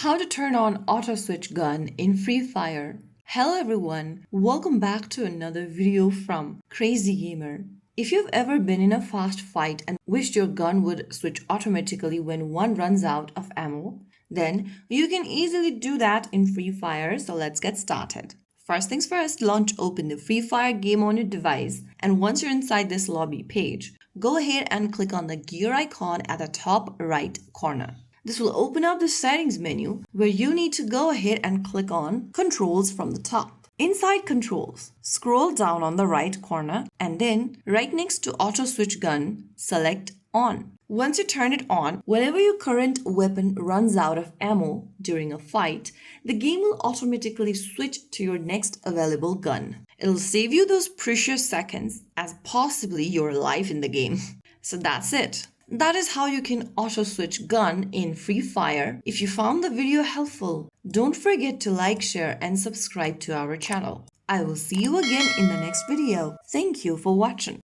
How to turn on auto switch gun in Free Fire. Hello everyone, welcome back to another video from Crazy Gamer. If you've ever been in a fast fight and wished your gun would switch automatically when one runs out of ammo, then you can easily do that in Free Fire, so let's get started. First things first, launch open the Free Fire game on your device, and once you're inside this lobby page, go ahead and click on the gear icon at the top right corner. This will open up the settings menu where you need to go ahead and click on controls from the top. Inside controls, scroll down on the right corner and then right next to auto switch gun, select on. Once you turn it on, whenever your current weapon runs out of ammo during a fight, the game will automatically switch to your next available gun. It'll save you those precious seconds as possibly your life in the game. So that's it. That is how you can auto switch gun in Free Fire. If you found the video helpful, don't forget to like, share and subscribe to our channel. I will see you again in the next video. Thank you for watching.